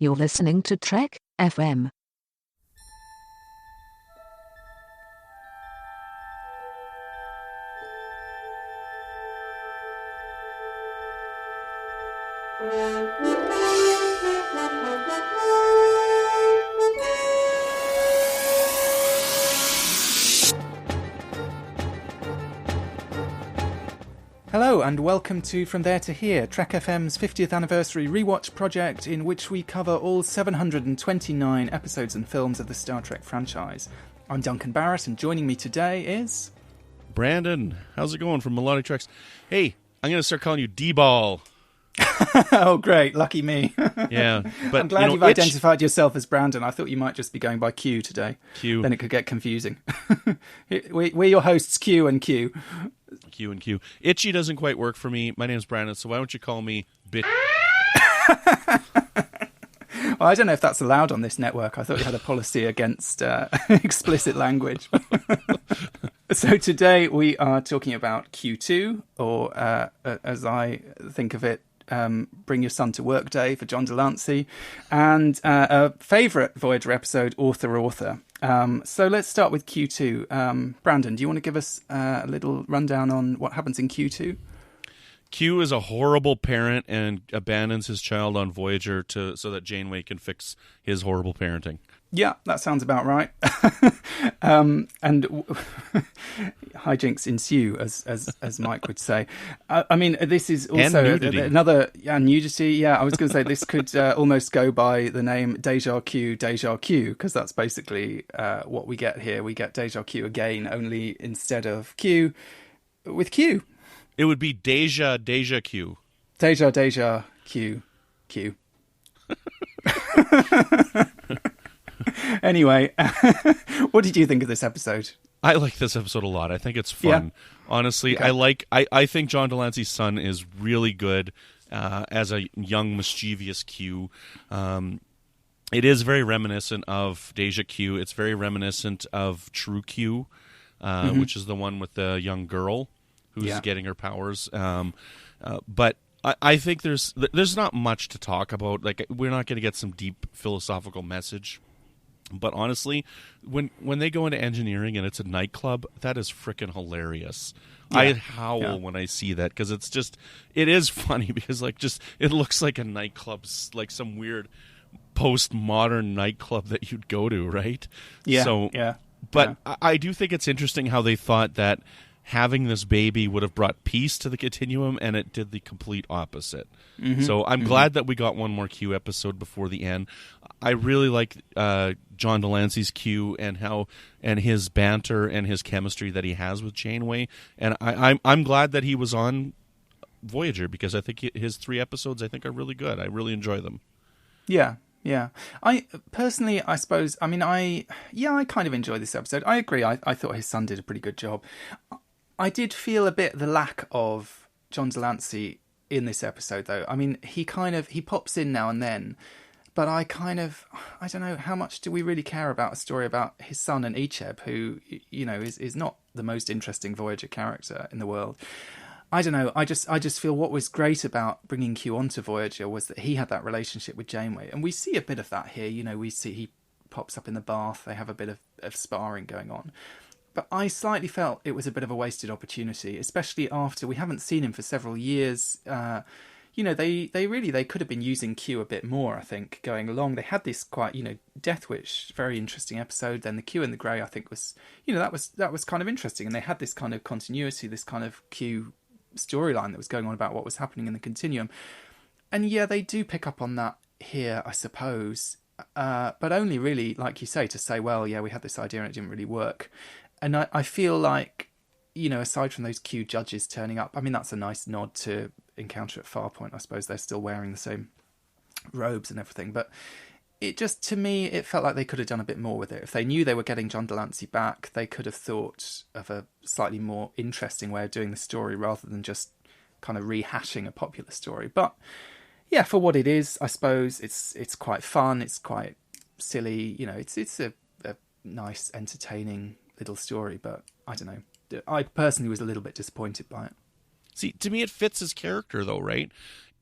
You're listening to Trek FM. Hello and welcome to From There to Here, Trek FM's 50th anniversary rewatch project in which we cover all 729 episodes and films of the Star Trek franchise. I'm Duncan Barrett, and joining me today is... Brandon. How's it going from Melodic Treks? Hey, I'm going to start calling you D-Ball. Oh, great. Lucky me. Yeah. But, I'm glad you've identified yourself as Brandon. I thought you might just be going by Q today. Q. Then it could get confusing. We're your hosts, Q and Q. Q and Q. Itchy doesn't quite work for me. My name's Brandon, so why don't you call me Bitch? Well, I don't know if that's allowed on this network. I thought you had a policy against explicit language. So today we are talking about Q2, or as I think of it, Bring Your Son to Work Day for John Delancey, and a favourite Voyager episode, Author. So let's start with Q2. Brandon, do you want to give us a little rundown on what happens in Q2? Q is a horrible parent and abandons his child on Voyager so that Janeway can fix his horrible parenting. Yeah, that sounds about right. And hijinks ensue, as Mike would say. I mean, this is also another nudity. Yeah, I was going to say this could almost go by the name Deja Q, because that's basically what we get here. We get Deja Q again, only instead of Q, with Q. It would be Deja Q. Deja Q. Anyway, what did you think of this episode? I like this episode a lot. I think it's fun. Yeah. Honestly, okay. I think John Delancey's son is really good as a young, mischievous Q. It is very reminiscent of Deja Q. It's very reminiscent of True Q, which is the one with the young girl who's getting her powers. But I think there's not much to talk about. Like, we're not going to get some deep philosophical message. But honestly, when they go into engineering and it's a nightclub, that is freaking hilarious. Yeah. I howl when I see that, because it is funny, because it looks like a nightclub, like some weird postmodern nightclub that you'd go to, right? Yeah. So, but I do think it's interesting how they thought that having this baby would have brought peace to the continuum, and it did the complete opposite. Mm-hmm. So I'm glad that we got one more Q episode before the end. I really like John Delancey's Q and his banter and his chemistry that he has with Janeway, and I'm glad that he was on Voyager, because I think his 3 episodes are really good. I really enjoy them. Yeah. Yeah, I personally, I suppose, I mean, I kind of enjoy this episode. I agree. I thought his son did a pretty good job. I did feel a bit the lack of John Delancey in this episode, though. I mean, he pops in now and then, but I don't know, how much do we really care about a story about his son and Icheb, who, you know, is not the most interesting Voyager character in the world. I don't know. I just feel what was great about bringing Q onto Voyager was that he had that relationship with Janeway, and we see a bit of that here. You know, we see he pops up in the bath. They have a bit of sparring going on. But I slightly felt it was a bit of a wasted opportunity, especially after we haven't seen him for several years. You know, they could have been using Q a bit more, I think, going along. They had this quite, you know, Death Wish, very interesting episode. Then the Q and the Grey, I think, was, you know, that was kind of interesting. And they had this kind of continuity, this kind of Q storyline that was going on about what was happening in the continuum. And yeah, they do pick up on that here, I suppose. But only really, like you say, to say, well, yeah, we had this idea and it didn't really work. And I feel like, you know, aside from those Q judges turning up, I mean, that's a nice nod to Encounter at Farpoint. I suppose they're still wearing the same robes and everything. But it just, to me, it felt like they could have done a bit more with it. If they knew they were getting John Delancey back, they could have thought of a slightly more interesting way of doing the story rather than just kind of rehashing a popular story. But yeah, for what it is, I suppose it's quite fun. It's quite silly. You know, it's a nice, entertaining little story, but I don't know. I personally was a little bit disappointed by it. See, to me, it fits his character, though, right?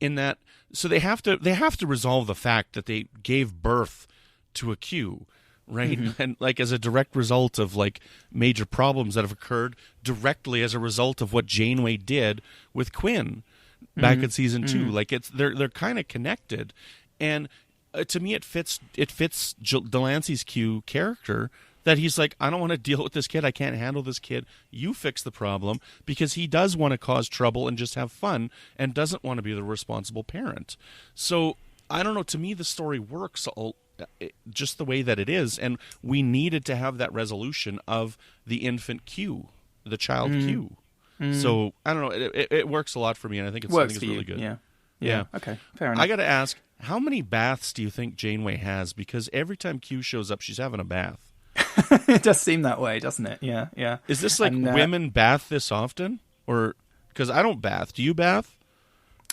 in that, so they have to resolve the fact that they gave birth to a Q, right? And like as a direct result of like major problems that have occurred directly as a result of what Janeway did with Quinn back in season 2. Like they're kind of connected, and to me it fits Delancey's Q character, that he's like, I don't want to deal with this kid. I can't handle this kid. You fix the problem, because he does want to cause trouble and just have fun and doesn't want to be the responsible parent. So I don't know. To me, the story works just the way that it is, and we needed to have that resolution of the infant Q, the child Q. So I don't know. It works a lot for me, and I think it's really good. Yeah. Okay. Fair enough. I got to ask, how many baths do you think Janeway has? Because every time Q shows up, she's having a bath. It does seem that way, doesn't it? Yeah. Is this like women bath this often? Or because I don't bath. Do you bath?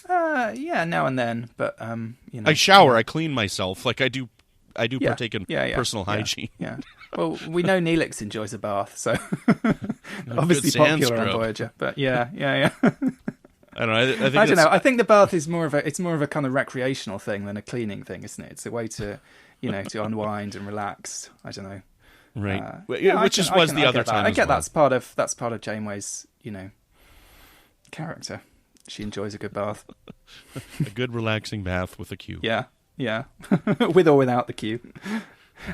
Yeah, now and then, but I shower, I clean myself. Like I do partake in personal hygiene. Yeah. Well, we know Neelix enjoys a bath, so obviously popular on Voyager. But yeah. I don't know. I don't know. I think the bath is more of a kind of recreational thing than a cleaning thing, isn't it? It's a way to, to unwind and relax. I don't know. Right. Which was the other time. I get that's part of Janeway's, character. She enjoys a good bath. A good relaxing bath with a Q. Yeah. With or without the Q.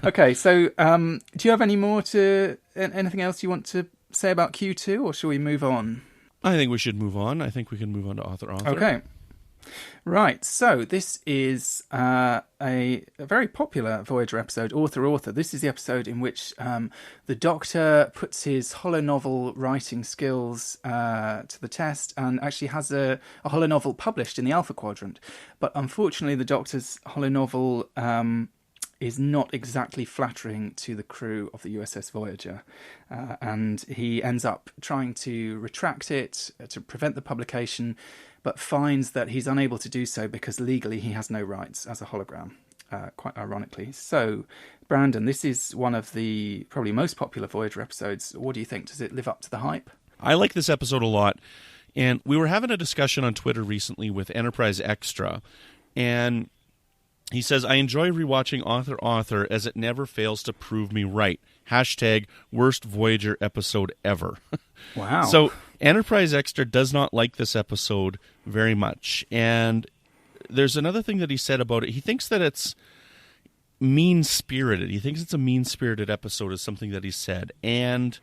Okay, so do you have anything else you want to say about Q2, or shall we move on? I think we should move on. I think we can move on to author. Okay. Right, so this is a very popular Voyager episode, Author. This is the episode in which the Doctor puts his holonovel writing skills to the test and actually has a holonovel published in the Alpha Quadrant. But unfortunately, the Doctor's holonovel is not exactly flattering to the crew of the USS Voyager. And he ends up trying to retract it to prevent the publication, but finds that he's unable to do so because legally he has no rights as a hologram, quite ironically. So, Brandon, this is one of the probably most popular Voyager episodes. What do you think? Does it live up to the hype? I like this episode a lot. And we were having a discussion on Twitter recently with Enterprise Extra, and he says, I enjoy rewatching Author as it never fails to prove me right. # worst Voyager episode ever. Wow. So Enterprise Extra does not like this episode very much. And there's another thing that he said about it. He thinks that it's mean-spirited. He thinks it's a mean-spirited episode is something that he said. And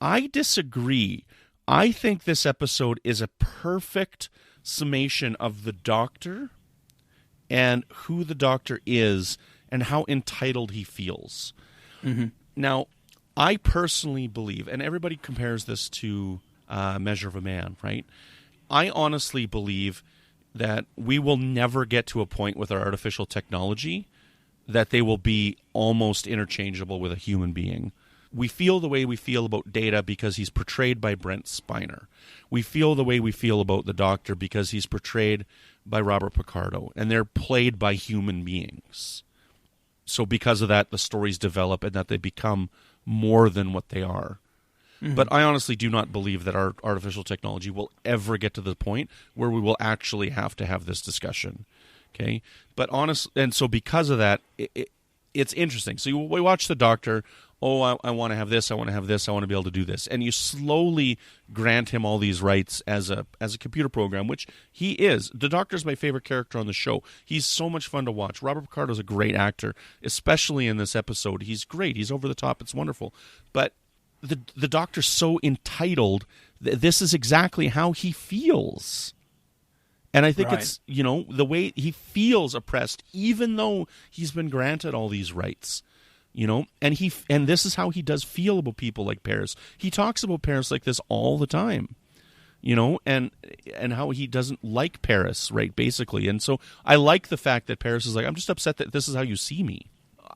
I disagree. I think this episode is a perfect summation of the Doctor and who the Doctor is and how entitled he feels. Mm-hmm. Now, I personally believe, and everybody compares this to Measure of a Man, right? I honestly believe that we will never get to a point with our artificial technology that they will be almost interchangeable with a human being. We feel the way we feel about Data because he's portrayed by Brent Spiner. We feel the way we feel about the Doctor because he's portrayed by Robert Picardo, and they're played by human beings. So because of that, the stories develop and that they become more than what they are. Mm-hmm. But I honestly do not believe that our artificial technology will ever get to the point where we will actually have to have this discussion. Okay? And so because of that, it's interesting. So we watch the Doctor. Oh, I want to have this, I want to have this, I want to be able to do this. And you slowly grant him all these rights as a computer program, which he is. The Doctor's my favorite character on the show. He's so much fun to watch. Robert Picardo's a great actor, especially in this episode. He's great. He's over the top. It's wonderful. But the Doctor's so entitled. This is exactly how he feels. And I think it's, the way he feels oppressed, even though he's been granted all these rights. And this is how he does feel about people like Paris. He talks about Paris like this all the time, and how he doesn't like Paris, right, basically. And so I like the fact that Paris is like, I'm just upset that this is how you see me.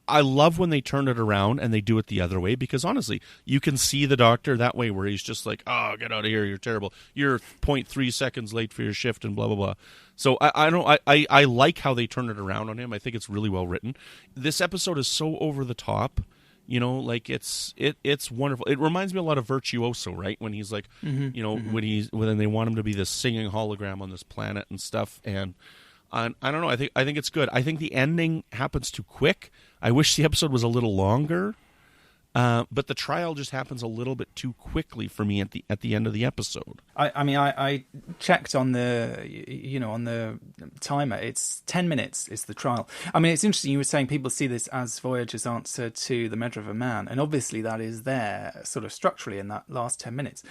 I love when they turn it around and they do it the other way, because honestly, you can see the Doctor that way where he's just like, oh, get out of here, you're terrible. You're 0.3 seconds late for your shift and blah, blah, blah. So I like how they turn it around on him. I think it's really well written. This episode is so over the top You know, like it's wonderful. It reminds me a lot of Virtuoso, right? When he's like, you know, when they want him to be this singing hologram on this planet and stuff. And I don't know. I think it's good. I think the ending happens too quick. I wish the episode was a little longer. But the trial just happens a little bit too quickly for me at the end of the episode. I checked on the timer. It's 10 minutes is the trial. I mean, it's interesting. You were saying people see this as Voyager's answer to The Measure of a Man, and obviously that is there sort of structurally in that last 10 minutes.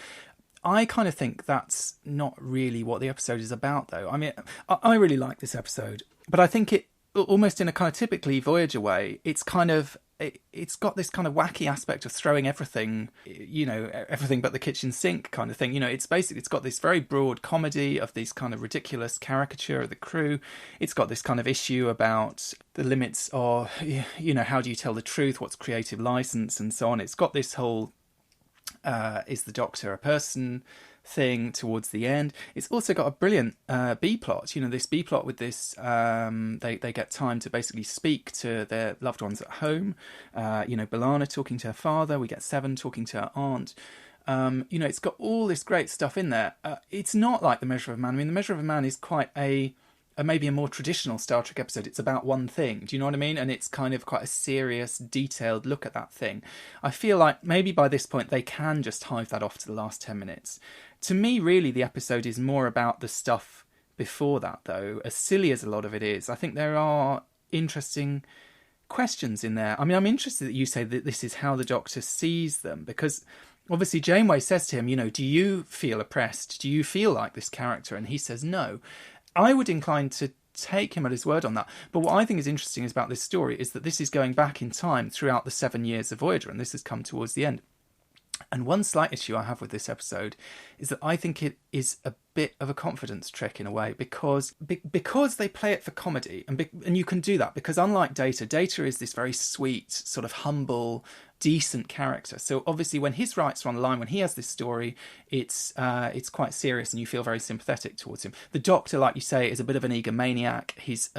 I kind of think that's not really what the episode is about, though. I mean, I really like this episode, but I think it almost in a kind of typically Voyager way, it's kind of it's got this kind of wacky aspect of throwing everything, you know, everything but the kitchen sink kind of thing. You know, it's got this very broad comedy of these kind of ridiculous caricature of the crew. It's got this kind of issue about the limits of, you know, how do you tell the truth? What's creative license and so on. It's got this whole, is the Doctor a person thing towards the end. It's also got a brilliant B plot. You know, this B plot with this they get time to basically speak to their loved ones at home. You know, B'Elanna talking to her father. We get Seven talking to her aunt. You know, it's got all this great stuff in there. It's not like The Measure of a Man. I mean, The Measure of a Man is quite maybe a more traditional Star Trek episode. It's about one thing. Do you know what I mean? And it's kind of quite a serious, detailed look at that thing. I feel like maybe by this point they can just hive that off to the last 10 minutes. To me, really, the episode is more about the stuff before that, though, as silly as a lot of it is. I think there are interesting questions in there. I mean, I'm interested that you say that this is how the Doctor sees them, because obviously Janeway says to him, you know, do you feel oppressed? Do you feel like this character? And he says no. I would incline to take him at his word on that. But what I think is interesting about this story is that this is going back in time throughout the 7 years of Voyager, and this has come towards the end. And one slight issue I have with this episode is that I think it is a bit of a confidence trick in a way, because they play it for comedy, and you can do that because unlike Data is this very sweet, sort of humble, decent character. So obviously when his rights are on the line, when he has this story, it's quite serious and you feel very sympathetic towards him. The Doctor, like you say, is a bit of an egomaniac. He's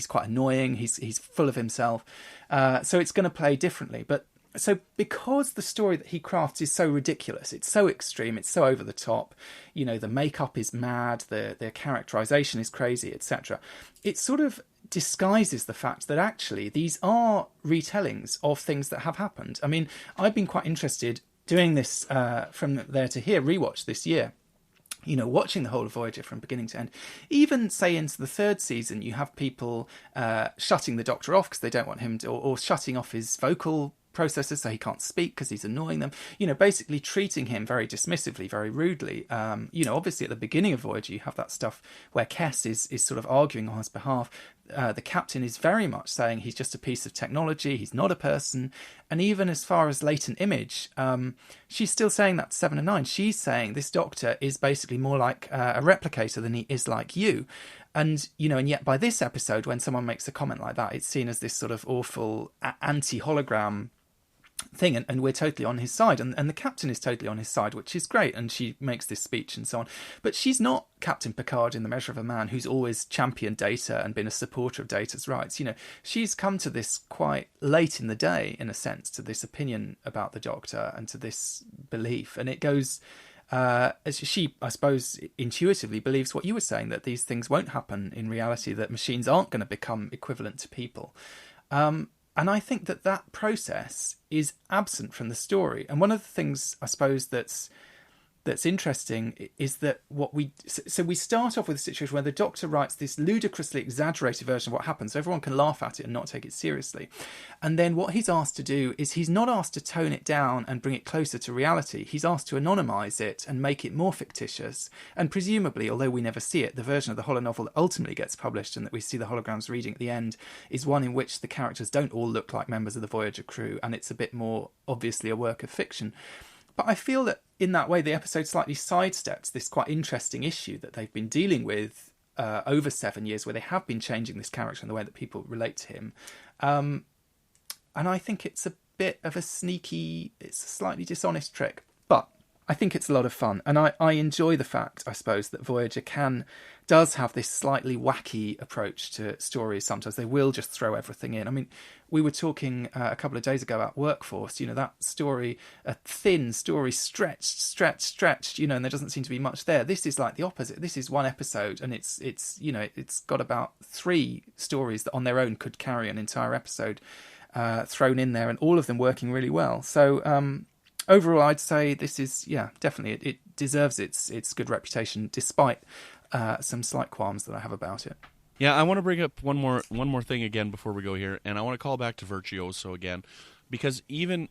quite annoying. He's full of himself. So it's going to play differently. But so because the story that he crafts is so ridiculous, it's so extreme, it's so over the top, you know, the makeup is mad, the characterization is crazy, etc. It sort of disguises the fact that actually these are retellings of things that have happened. I mean, I've been quite interested doing this From There to Here rewatch this year. You know, watching the whole of Voyager from beginning to end. Even, say, into the third season, you have people shutting the Doctor off because they don't want him to, or shutting off his vocal processors so he can't speak because he's annoying them. You know, basically treating him very dismissively, very rudely. You know, obviously at the beginning of Voyager, you have that stuff where Kes is sort of arguing on his behalf. The captain is very much saying he's just a piece of technology, he's not a person. And even as far as Latent Image, she's still saying that to 7 and 9. She's saying this Doctor is basically more like a replicator than he is like you. And, you know, and yet by this episode, when someone makes a comment like that, it's seen as this sort of awful anti-hologram thing, and we're totally on his side, and the captain is totally on his side, which is great, and she makes this speech and so on. But she's not Captain Picard in The Measure of a Man, who's always championed Data and been a supporter of Data's rights. You know, she's come to this quite late in the day, in a sense, to this opinion about the Doctor and to this belief, and it goes as she, I suppose, intuitively believes what you were saying, that these things won't happen in reality, that machines aren't going to become equivalent to people. And I think that process is absent from the story. And one of the things, I suppose, that's interesting is that we start off with a situation where the Doctor writes this ludicrously exaggerated version of what happens, so everyone can laugh at it and not take it seriously. And then what he's asked to do is he's not asked to tone it down and bring it closer to reality. He's asked to anonymise it and make it more fictitious. And presumably, although we never see it, the version of the holonovel that ultimately gets published and that we see the holograms reading at the end is one in which the characters don't all look like members of the Voyager crew, and it's a bit more obviously a work of fiction. But I feel that in that way, the episode slightly sidesteps this quite interesting issue that they've been dealing with over 7 years, where they have been changing this character and the way that people relate to him. And I think it's a bit of a slightly dishonest trick. But I think it's a lot of fun, and I enjoy the fact, I suppose, that Voyager does have this slightly wacky approach to stories. Sometimes they will just throw everything in. I mean, we were talking a couple of days ago about Workforce. That story, a thin story, stretched. And there doesn't seem to be much there. This is like the opposite. This is one episode, and it's got about 3 stories that on their own could carry an entire episode thrown in there, and all of them working really well. So overall, I'd say this is definitely it deserves its good reputation, despite some slight qualms that I have about it. Yeah, I want to bring up one more thing again before we go here, and I want to call back to Virtuoso again, because even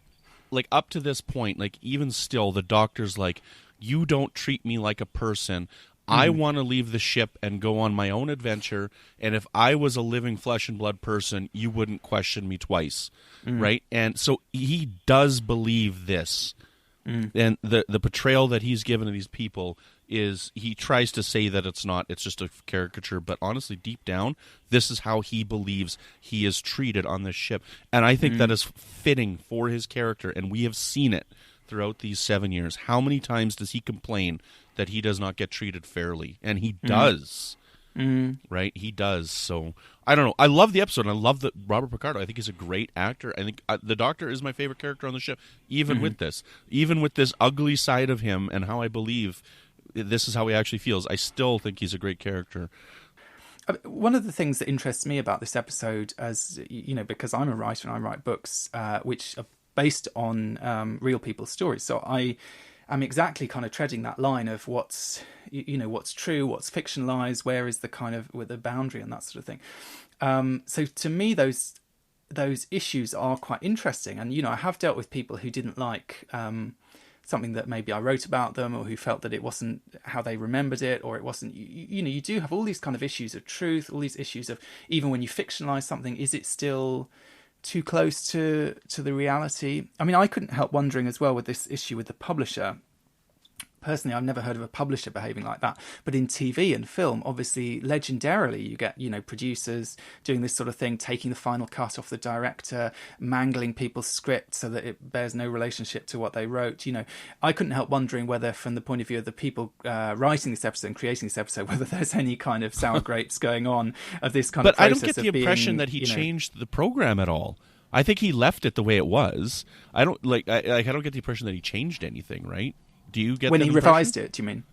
like up to this point, like even still, the Doctor's like, you don't treat me like a person. I want to leave the ship and go on my own adventure, and if I was a living flesh and blood person, you wouldn't question me twice, right? And so he does believe this, and the portrayal that he's given to these people is, he tries to say that it's not, it's just a caricature, but honestly, deep down, this is how he believes he is treated on this ship, and I think that is fitting for his character, and we have seen it throughout these 7 years. How many times does he complain that he does not get treated fairly? And he does. Right? He does. So, I don't know. I love the episode. I love that Robert Picardo. I think he's a great actor. I think the Doctor is my favorite character on the ship, even with this. Even with this ugly side of him and how I believe this is how he actually feels, I still think he's a great character. One of the things that interests me about this episode, as because I'm a writer and I write books which are based on real people's stories, so I'm exactly kind of treading that line of what's true, what's fictionalized, where is the kind of with the boundary and that sort of thing. So to me, those issues are quite interesting, and I have dealt with people who didn't like something that maybe I wrote about them, or who felt that it wasn't how they remembered it, or it wasn't. You do have all these kind of issues of truth, all these issues of, even when you fictionalize something, is it still too close to the reality? I mean, I couldn't help wondering as well with this issue with the publisher. Personally, I've never heard of a publisher behaving like that. But in TV and film, obviously, legendarily, you get, producers doing this sort of thing, taking the final cut off the director, mangling people's scripts so that it bears no relationship to what they wrote. I couldn't help wondering whether, from the point of view of the people writing this episode and creating this episode, whether there's any kind of sour grapes going on of this kind of process. But I don't get the impression that he changed the program at all. I think he left it the way it was. I don't I don't get the impression that he changed anything, right? Do you get when he impression? Revised it? Do you mean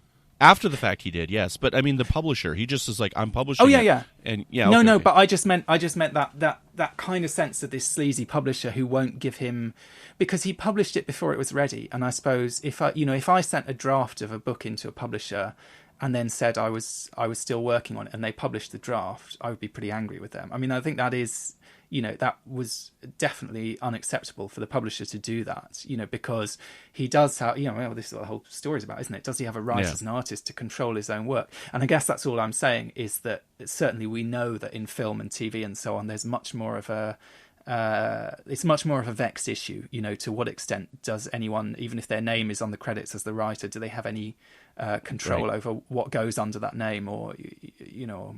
after the fact he did? Yes, but I mean the publisher. He just is like, I'm publishing. Oh yeah. And yeah. No, okay. But I just meant that kind of sense of this sleazy publisher who won't give him, because he published it before it was ready. And I suppose if I sent a draft of a book into a publisher and then said I was still working on it and they published the draft, I would be pretty angry with them. I mean, I think that is. That was definitely unacceptable for the publisher to do that, because he does have, this is what the whole story's about, isn't it? Does he have a right as an artist to control his own work? And I guess that's all I'm saying, is that certainly we know that in film and TV and so on, there's much more of it's much more of a vexed issue, to what extent does anyone, even if their name is on the credits as the writer, do they have any control over what goes under that name, or,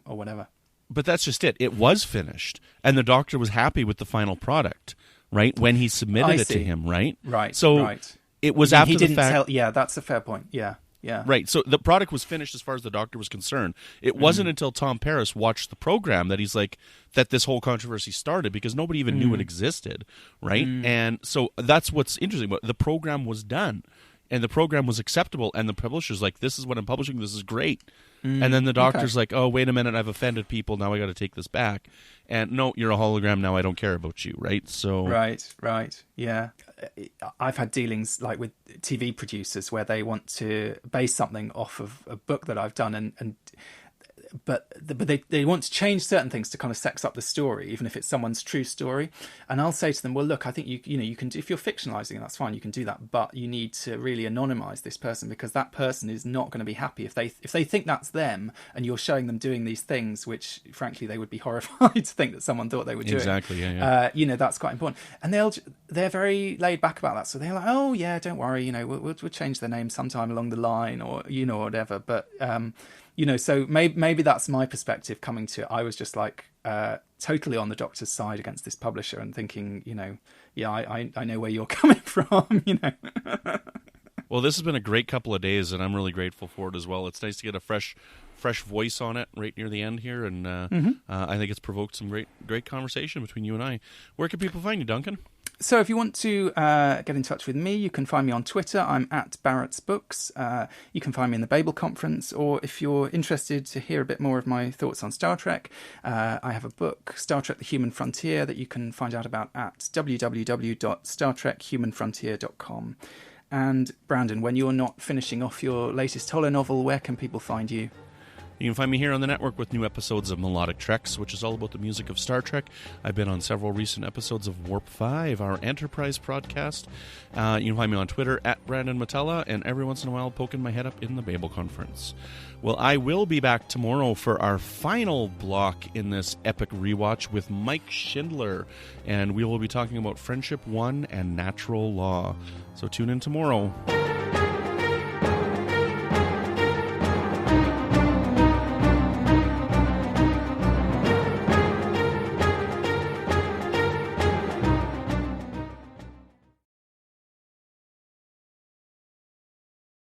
or whatever. But that's just it. It was finished, and the Doctor was happy with the final product, right? When he submitted it to him, right? Right. So it was after the fact. Yeah, that's a fair point. Yeah. Right. So the product was finished as far as the Doctor was concerned. It wasn't until Tom Paris watched the program that he's like, that this whole controversy started, because nobody even knew it existed, right? And so that's what's interesting. But the program was done, and the program was acceptable, and the publisher's like, this is what I'm publishing, this is great. And then the Doctor's like, oh, wait a minute, I've offended people, now I got to take this back. And no, you're a hologram now, I don't care about you, right? So Right, yeah. I've had dealings like with TV producers where they want to base something off of a book that I've done, but they want to change certain things to kind of sex up the story, even if it's someone's true story. And I'll say to them, well, look, I think you can do, if you're fictionalizing it, that's fine, you can do that, but you need to really anonymize this person, because that person is not going to be happy if they think that's them, and you're showing them doing these things, which frankly they would be horrified to think that someone thought they were doing. Exactly, yeah. That's quite important. And they're very laid back about that, so they're like, oh yeah, don't worry, we'll change their name sometime along the line, or whatever. But so maybe that's my perspective coming to it. I was just like totally on the Doctor's side against this publisher, and thinking, I know where you're coming from, Well, this has been a great couple of days, and I'm really grateful for it as well. It's nice to get a fresh voice on it right near the end here, and I think it's provoked some great conversation between you and I. Where can people find you, Duncan? So if you want to get in touch with me, you can find me on Twitter. I'm at Barrett's Books. You can find me in the Babel Conference, or if you're interested to hear a bit more of my thoughts on Star Trek, I have a book, Star Trek: The Human Frontier, that you can find out about at www.startrekhumanfrontier.com. And Brandon, when you're not finishing off your latest holonovel, where can people find you? You can find me here on the network with new episodes of Melodic Treks, which is all about the music of Star Trek. I've been on several recent episodes of Warp 5, our Enterprise podcast. You can find me on Twitter at Brandon Mutala, and every once in a while poking my head up in the Babel Conference. Well, I will be back tomorrow for our final block in this epic rewatch with Mike Schindler, and we will be talking about Friendship 1 and Natural Law. So tune in tomorrow.